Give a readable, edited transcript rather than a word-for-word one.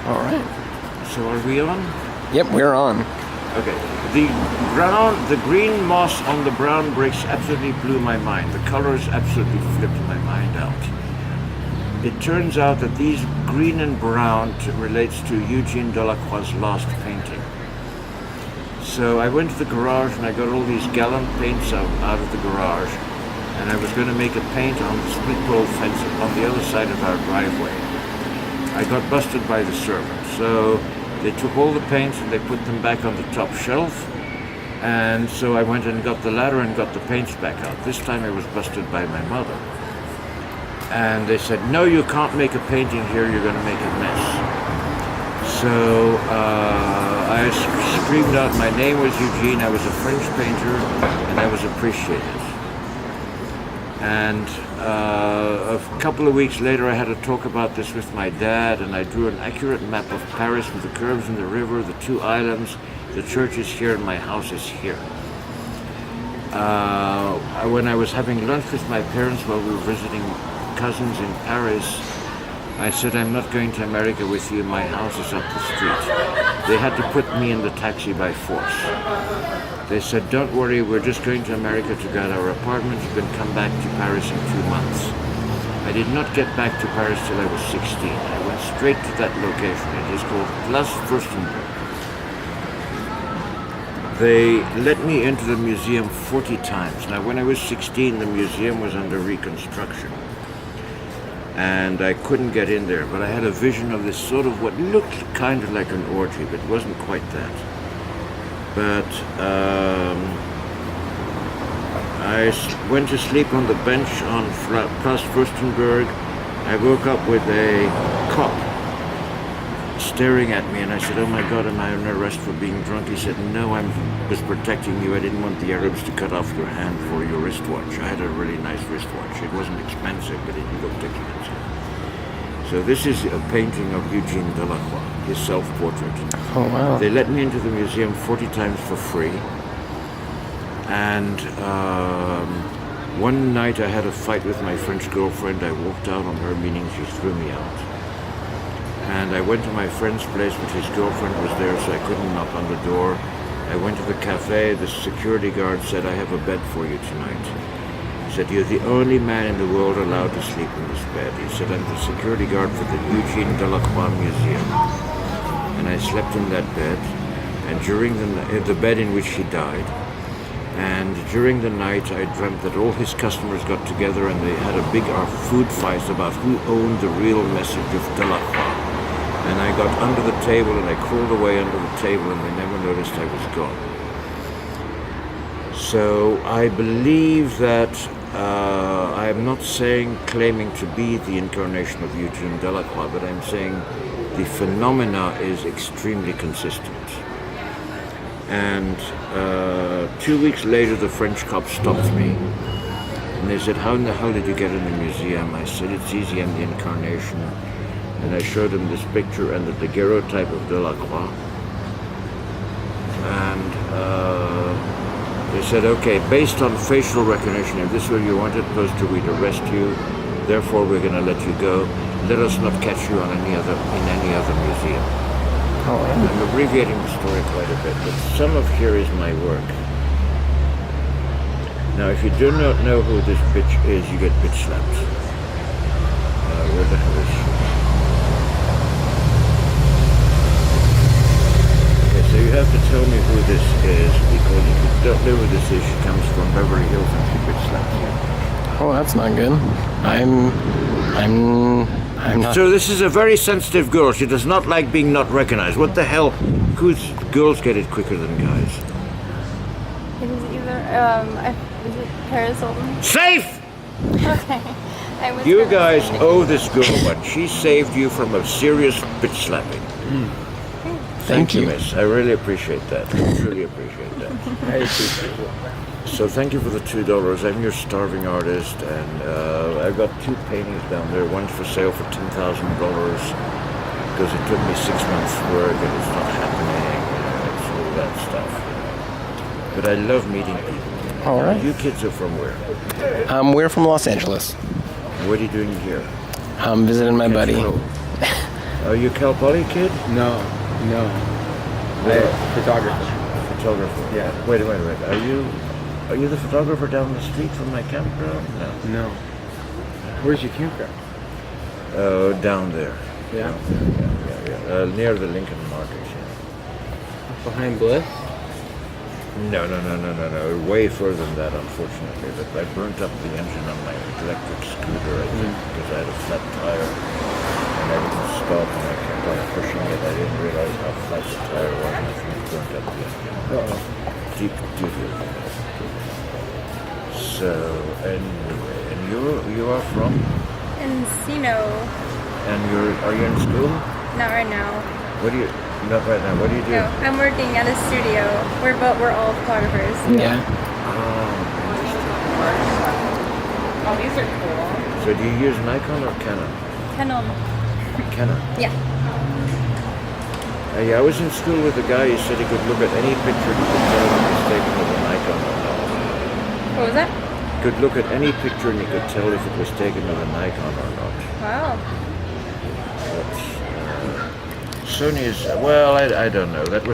All right. So are we on? Yep, we're on. Okay. The green moss on the brown bricks absolutely blew my mind. The colors absolutely flipped my mind out. It turns out that these green and brown relates to Eugene Delacroix's last painting. So I went to the garage and I got all these gallon paints out of the garage, and I was going to make a paint on the split pole fence on the other side of our driveway. I got busted by the servant. So they took all the paints and they put them back on the top shelf. And so I went and got the ladder and got the paints back out. This time I was busted by my mother. And they said, no, you can't make a painting here, you're going to make a mess. So I screamed out, my name was Eugene, I was a French painter, and I was appreciated. And a couple of weeks later I had a talk about this with my dad, and I drew an accurate map of Paris with the curves in the river, the two islands, the church is here, and my house is here. When I was having lunch with my parents while we were visiting cousins in Paris, I said, I'm not going to America with you, my house is up the street. They had to put me in the taxi by force. They said, don't worry, we're just going to America to get our apartment, you can come back to Paris in 2 months. I did not get back to Paris till I was 16. I went straight to that location. It is called Place Fürstenberg. They let me into the museum 40 times. Now, when I was 16, the museum was under reconstruction. And I couldn't get in there, but I had a vision of this sort of what looked kind of like an orgy, but it wasn't quite that. But I went to sleep on the bench on Place Fürstenberg. I woke up with a cop staring at me, and I said, oh my God, am I under arrest for being drunk? He said, no, I was protecting you. I didn't want the Arabs to cut off your hand for your wristwatch. I had a really nice wristwatch. It wasn't expensive, but it looked expensive. So this is a painting of Eugene Delacroix, his self-portrait. Oh, wow. They let me into the museum 40 times for free. And one night I had a fight with my French girlfriend. I walked out on her, meaning she threw me out. And I went to my friend's place, but his girlfriend was there, so I couldn't knock on the door. I went to the cafe. The security guard said, I have a bed for you tonight. He said, you're the only man in the world allowed to sleep in this bed. He said, I'm the security guard for the Eugene Delacroix Museum. And I slept in that bed, and during the bed in which he died. And during the night, I dreamt that all his customers got together and they had a big food fight about who owned the real message of Delacroix. And I got under the table and I crawled away under the table, and they never noticed I was gone. So I believe that I am not claiming to be the incarnation of Eugene Delacroix, but I'm saying the phenomena is extremely consistent. And 2 weeks later, the French cops stopped me. And they said, how in the hell did you get in the museum? I said, it's easy, I'm the Incarnation. And I showed them this picture and the daguerreotype of Delacroix. And they said, okay, based on facial recognition, if this is where you wanted posted, we'd arrest you. Therefore, we're going to let you go. Let us not catch you in any other museum. Oh, wow. I'm abbreviating the story quite a bit, but some of here is my work. Now, if you do not know who this bitch is, you get bitch slapped. Where the hell is she? Okay, so you have to tell me who this is, because if you don't know who this is, she comes from Beverly Hills and she bitch slaps you. Oh, that's not good. I'm not. So this is a very sensitive girl. She does not like being not recognized. What the hell? Girls get it quicker than guys. It is either, is it Paris Hilton? Safe! Okay. You guys owe this girl one. She saved you from a serious bitch slapping. Thank you, miss. I really appreciate that. I truly appreciate that. I appreciate it. So thank you for the $2. I'm your starving artist, and I've got 2 paintings down there. One's for sale for $10,000 because it took me 6 months' work and it's not happening. It's all that stuff. But I love meeting people. All right. You kids are from where? We're from Los Angeles. What are you doing here? I'm visiting my buddy. Are you Cal Poly kid? No. Photographer. Photographer. Yeah. Wait. Are you the photographer down the street from my campground? No. No. Where's your campground? Oh, down there. Yeah. Yeah. Near the Lincoln Market. Yeah. Behind Bliss? No. Way further than that, unfortunately. But I burnt up the engine on my electric scooter, I think, because I had a flat tire. And I didn't stop, and I kept on pushing it. I didn't realize how flat the tire was, and I think it burnt up the engine. Uh-oh. Deep duty. So, anyway, and you are from? Encino. And are you in school? Not right now. Not right now. What do you do? No, I'm working at a studio. We're all photographers. Yeah. Oh, these are cool. So do you use Nikon or Canon? Canon. Canon. Yeah. I was in school with a guy who said he could look at any picture and could tell if it was taken with a Nikon or not. What was that? Could look at any picture and he could tell if it was taken with a Nikon or not. Wow. But, Sony is, well, I don't know. That was